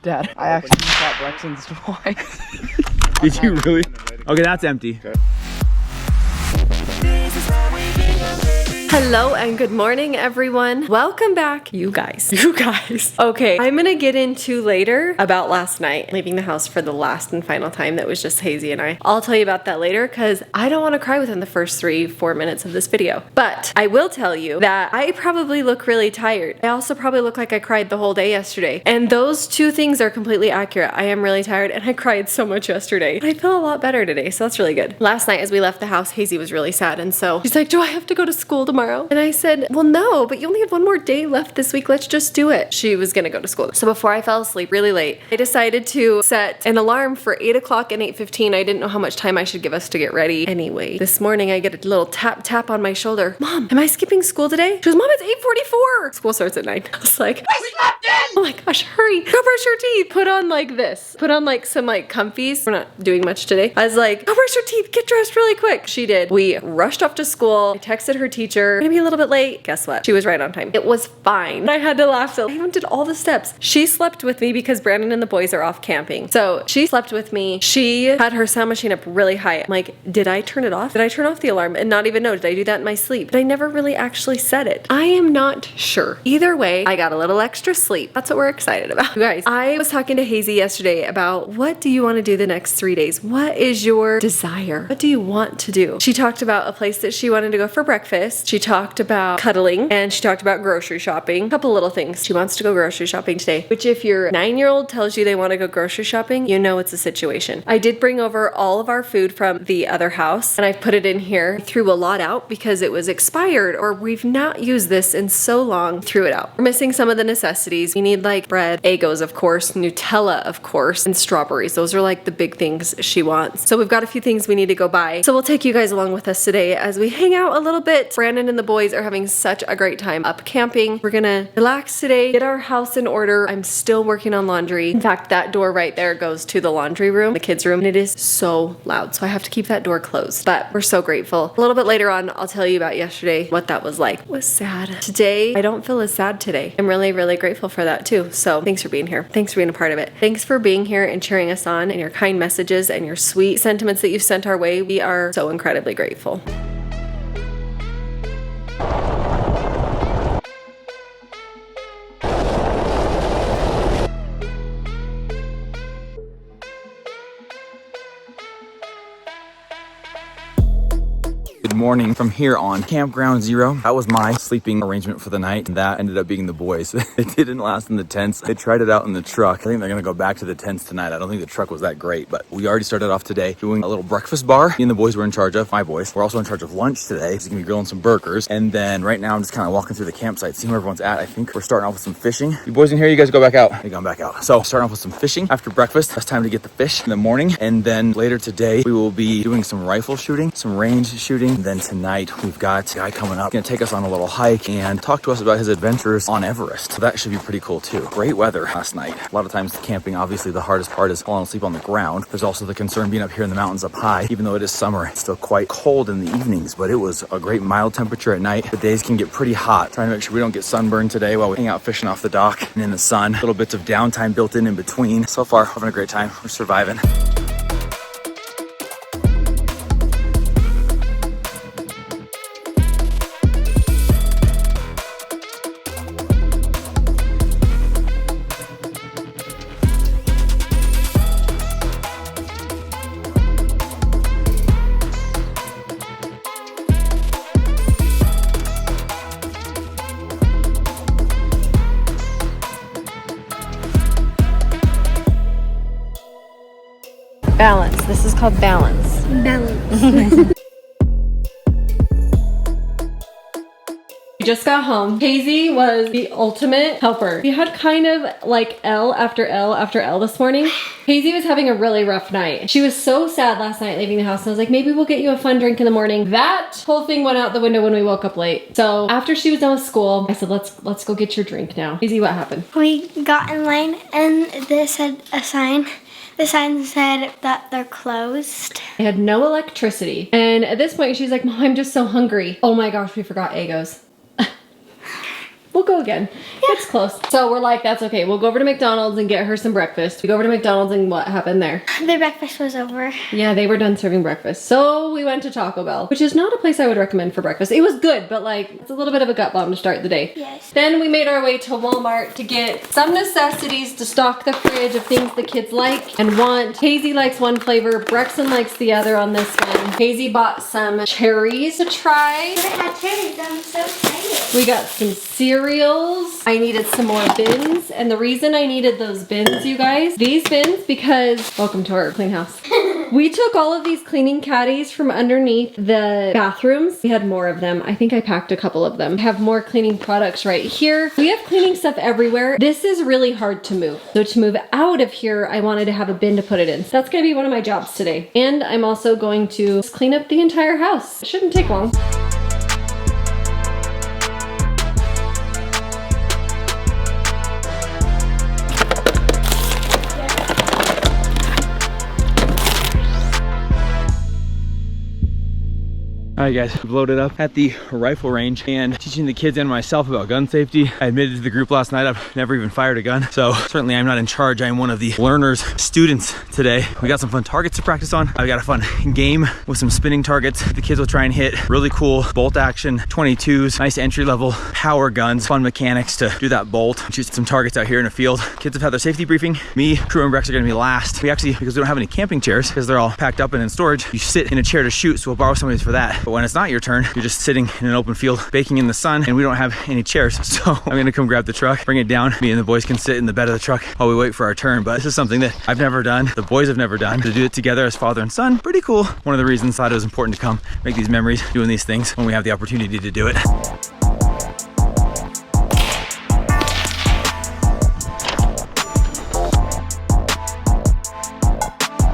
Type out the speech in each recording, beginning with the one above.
Dad, I actually shot Brexton's twice. Did you really? Okay, that's empty. Okay. Hello and good morning, everyone. Welcome back, you guys. Okay, I'm gonna get into later about last night, leaving the house for the last and final time. That was just Hazy and I. I'll tell you about that later because I don't want to cry within the first 3-4 minutes of this video. But I will tell you that I probably look really tired. I also probably look like I cried the whole day yesterday. And those two things are completely accurate. I am really tired and I cried so much yesterday. But I feel a lot better today, so that's really good. Last night as we left the house, Hazy was really sad, and so she's like, do I have to go to school tomorrow? And I said, well, no, but you only have one more day left this week. Let's just do it. She was gonna go to school. So before I fell asleep really late, I decided to set an alarm for 8 o'clock and 8:15. I didn't know how much time I should give us to get ready. Anyway, this morning I get a little tap on my shoulder. Mom, am I skipping school today? She goes, Mom, it's 8:44. School starts at 9. I was like, I slept in! Oh my gosh, hurry. Go brush your teeth. Put on like this. Put on like some like comfies. We're not doing much today. I was like, go brush your teeth. Get dressed really quick. She did. We rushed off to school. I texted her teacher. Maybe a little bit late. Guess what? She was right on time. It was fine. I had to laugh. So I even did all the steps. She slept with me because Brandon and the boys are off camping. So she slept with me. She had her sound machine up really high. I'm like, did I turn it off? Did I turn off the alarm and not even know? Did I do that in my sleep? But I never really actually set it. I am not sure. Either way, I got a little extra sleep. That's what we're excited about. You guys, I was talking to Hazy yesterday about what do you want to do the next 3 days? What is your desire? What do you want to do? She talked about a place that she wanted to go for breakfast. She talked about cuddling, and she talked about grocery shopping. A couple little things. She wants to go grocery shopping today, which if your 9-year-old tells you they want to go grocery shopping, you know it's a situation. I did bring over all of our food from the other house and I put it in here. I threw a lot out because it was expired or we've not used this in so long. Threw it out. We're missing some of the necessities. We need like bread, Eggos of course, Nutella of course, and strawberries. Those are like the big things she wants. So we've got a few things we need to go buy. So we'll take you guys along with us today as we hang out a little bit. Brandon and the boys are having such a great time up camping. We're gonna relax today, get our house in order. I'm still working on laundry. In fact, that door right there goes to the laundry room, the kids' room, and it is so loud. So I have to keep that door closed, but we're so grateful. A little bit later on, I'll tell you about yesterday, what that was like. It was sad. Today, I don't feel as sad today. I'm really, really grateful for that too. So thanks for being here. Thanks for being a part of it. Thanks for being here and cheering us on and your kind messages and your sweet sentiments that you've sent our way. We are so incredibly grateful. Good morning from here on Campground Zero. That was my sleeping arrangement for the night. And that ended up being the boys. It didn't last in the tents. They tried it out in the truck. I think they're gonna go back to the tents tonight. I don't think the truck was that great, but we already started off today doing a little breakfast bar. Me and the boys were in charge of, my boys. We're also in charge of lunch today. He's gonna be grilling some burgers. And then right now I'm just kind of walking through the campsite, seeing where everyone's at. I think we're starting off with some fishing. You boys in here, you guys go back out. They gone back out. So starting off with some fishing after breakfast. That's time to get the fish in the morning. And then later today, we will be doing some rifle shooting, some range shooting. And then tonight, we've got a guy coming up, gonna take us on a little hike and talk to us about his adventures on Everest. So that should be pretty cool too. Great weather last night. A lot of times camping, obviously the hardest part is falling asleep on the ground. There's also the concern being up here in the mountains up high. Even though it is summer, it's still quite cold in the evenings, but it was a great mild temperature at night. The days can get pretty hot. Trying to make sure we don't get sunburned today while we hang out fishing off the dock and in the sun. Little bits of downtime built in between. So far, having a great time. We're surviving. Balance. This is called balance. Balance. We just got home. Hazy was the ultimate helper. We had kind of like L after L after L this morning. Hazy was having a really rough night. She was so sad last night leaving the house. And I was like, maybe we'll get you a fun drink in the morning. That whole thing went out the window when we woke up late. So after she was done with school, I said, let's go get your drink now. Hazy, what happened? We got in line and this had a sign. The sign said that they're closed. They had no electricity. And at this point, she's like, Mom, I'm just so hungry. Oh my gosh, we forgot Eggos. We'll go again. It's close. So we're like, that's okay. We'll go over to McDonald's and get her some breakfast. We go over to McDonald's and what happened there? The breakfast was over. Yeah, they were done serving breakfast. So we went to Taco Bell, which is not a place I would recommend for breakfast. It was good, but like, it's a little bit of a gut bomb to start the day. Yes. Then we made our way to Walmart to get some necessities to stock the fridge of things the kids like and want. Hazy likes one flavor, Brexton likes the other on this one. Hazy bought some cherries to try. I had cherries. I'm so excited. We got some cereals. I needed some more bins. And the reason I needed those bins, you guys, these bins, because welcome to our clean house. We took all of these cleaning caddies from underneath the bathrooms. We had more of them. I think I packed a couple of them. I have more cleaning products right here. We have cleaning stuff everywhere. This is really hard to move. So to move out of here, I wanted to have a bin to put it in. So that's gonna be one of my jobs today. And I'm also going to just clean up the entire house. It shouldn't take long. All right guys, we've loaded up at the rifle range and teaching the kids and myself about gun safety. I admitted to the group last night I've never even fired a gun, so certainly I'm not in charge. I'm one of the learners, students today. We got some fun targets to practice on. I've got a fun game with some spinning targets the kids will try and hit. Really cool bolt action 22s, nice entry level power guns, fun mechanics to do that bolt. Shoot some targets out here in a field. Kids have had their safety briefing. Me, crew and Brex are gonna be last. We actually, because we don't have any camping chairs, because they're all packed up and in storage, you sit in a chair to shoot, so we'll borrow somebody's for that. But when it's not your turn, you're just sitting in an open field, baking in the sun, and we don't have any chairs. So I'm gonna come grab the truck, bring it down. Me and the boys can sit in the bed of the truck while we wait for our turn. But this is something that I've never done. The boys have never done. To do it together as father and son, pretty cool. One of the reasons I thought it was important to come make these memories doing these things when we have the opportunity to do it.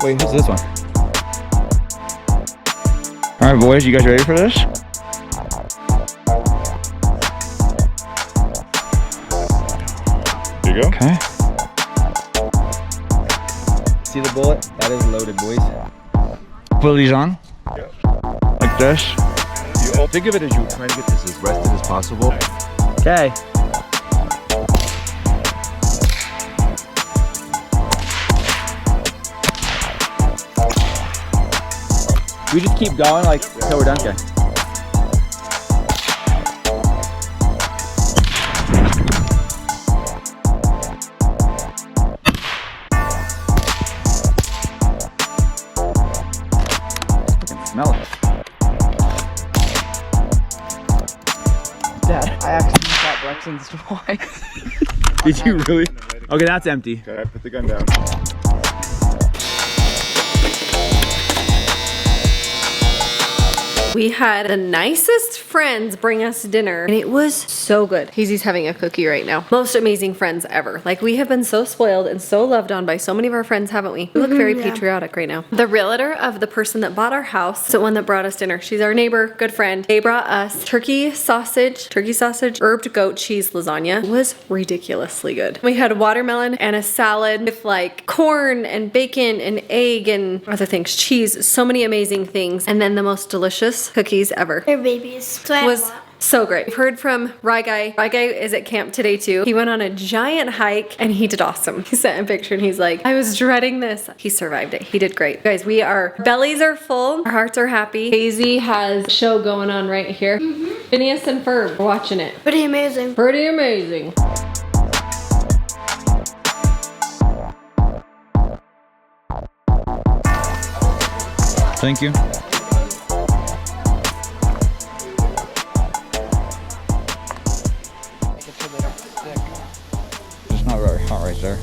Wait, who's this one? All right, boys, you guys ready for this? Here you go. Okay. See the bullet? That is loaded, boys. Put these on. Yeah. Like this. You think of it as you're trying to get this as rested as possible. Okay. We just keep going like until we're done. Okay. I can smell it. Dad, I actually shot Brexton's twice. Did you really? Okay, that's empty. Okay, put the gun down. We had the nicest friends bring us dinner and it was so good. Hazy's having a cookie right now. Most amazing friends ever. Like, we have been so spoiled and so loved on by so many of our friends, haven't we? We look very patriotic right now. The realtor of the person that bought our house, the one that brought us dinner, she's our neighbor, good friend. They brought us turkey sausage, herbed goat cheese lasagna. It was ridiculously good. We had watermelon and a salad with like corn and bacon and egg and other things, cheese, so many amazing things. And then the most delicious cookies ever. They're babies. So I Was so great. We've heard from Rye Guy. Rye Guy is at camp today too. He went on a giant hike and he did awesome. He sent a picture and he's like, I was dreading this. He survived it. He did great. Guys, bellies are full. Our hearts are happy. Hazy has a show going on right here. Phineas and Ferb, we're watching it. pretty amazing. Pretty amazing. Thank you. It's not very hot right there.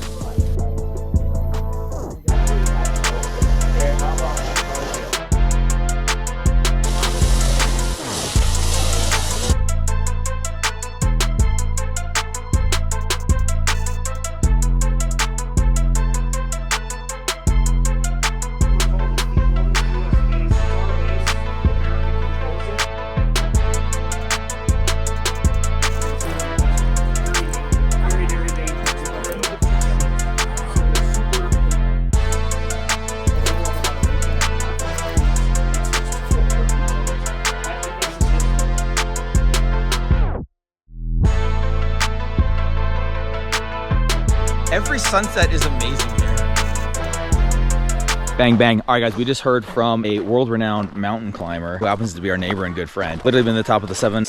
sunset is amazing here. Bang, bang. All right, guys, we just heard from a world-renowned mountain climber who happens to be our neighbor and good friend. Literally been to the top of the 7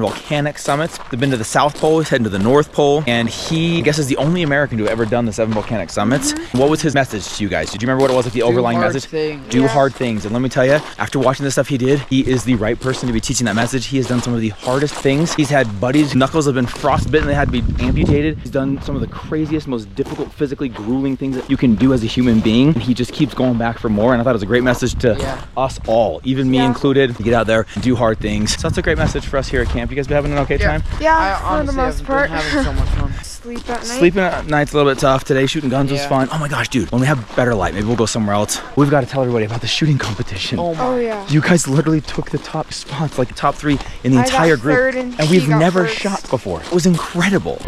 volcanic summits. They've been to the South Pole, he's heading to the North Pole, and he, I guess, is the only American to have ever done the 7 volcanic summits. What was his message to you guys? Did you remember what it was, like the overlying message? Do hard things. And let me tell you, after watching the stuff he did, he is the right person to be teaching that message. He has done some of the hardest things. He's had buddies, knuckles have been frostbitten, they had to be amputated. He's done some of the craziest, most difficult, physically grueling things that you can do as a human being. And he just keeps going back for more, and I thought it was a great message to us all, even me included, to get out there and do hard things. So that's a great message for us here at camp. You guys been having an okay time? Yeah, for the most part. Having so much fun. Sleep at night. Sleeping at night's a little bit tough. Today shooting guns was fun. Oh my gosh, dude, when we have better light, maybe we'll go somewhere else. We've got to tell everybody about the shooting competition. Oh yeah. You guys literally took the top spots, like the top 3 in the entire group, and we've never shot before. It was incredible.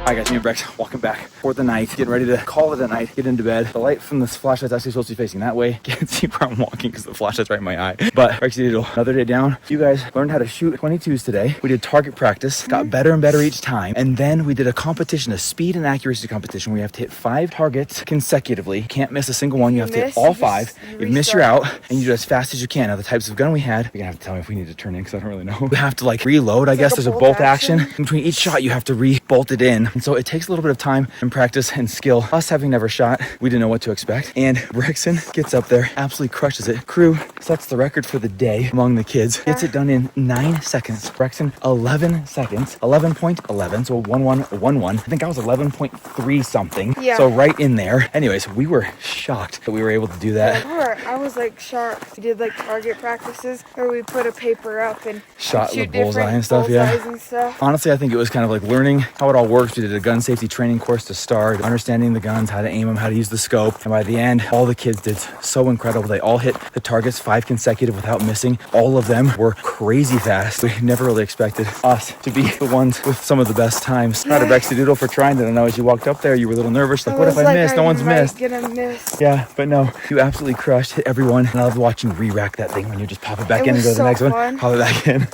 All right, guys, me and Brex walking back for the night, getting ready to call it a night, get into bed. The light from this flashlight's actually supposed to be facing that way. Can't see where I'm walking because the flashlight's right in my eye. But Brex did another day down. You guys learned how to shoot 22s today. We did target practice, got better and better each time. And then we did a competition, a speed and accuracy competition where you have to hit 5 targets consecutively. You can't miss a single one. You have to hit all 5. If you miss, you're out, and you do as fast as you can. Now, the types of gun we had, you're gonna have to tell me if we need to turn in because I don't really know. We have to like reload, I guess. There's a bolt action. Between each shot, you have to re-bolt it in. And so it takes a little bit of time and practice and skill. Us having never shot, we didn't know what to expect. And Brexton gets up there, absolutely crushes it. Crew sets the record for the day among the kids. Gets it done in 9 seconds. Brexton, 11 seconds. 11.11, so 1111. I think I was 11.3 something. Yeah. So right in there. Anyways, we were shocked that we were able to do that. I was like shocked. We did like target practices where we put a paper up and Shot shoot the bullseye different and stuff, bullseyes and stuff. Honestly, I think it was kind of like learning how it all works. We did a gun safety training course to start, understanding the guns, how to aim them, how to use the scope. And by the end, all the kids did so incredible. They all hit the targets 5 consecutive without missing. All of them were crazy fast. We never really expected us to be the ones with some of the best times. Proud of Brexy Doodle for trying that. I know as you walked up there, you were a little nervous. Like, what if I miss? No one's missed. Gonna miss. Yeah, but no, you absolutely crushed, hit everyone. And I love watching you re-rack that thing when you just pop it back in and go to the next one. Pop it back in.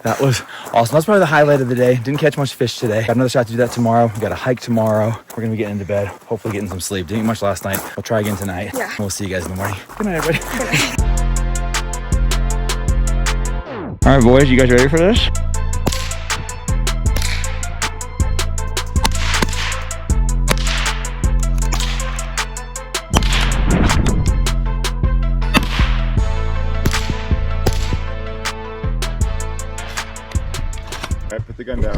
That was awesome. That's probably the highlight of the day. Didn't catch much fish today. Got another shot to do that tomorrow. We got a hike tomorrow. We're gonna be getting into bed, hopefully getting some sleep. Didn't eat much last night. We'll try again tonight. Yeah. And we'll see you guys in the morning. Good night, everybody. All right, boys, you guys ready for this? All right, put the gun down.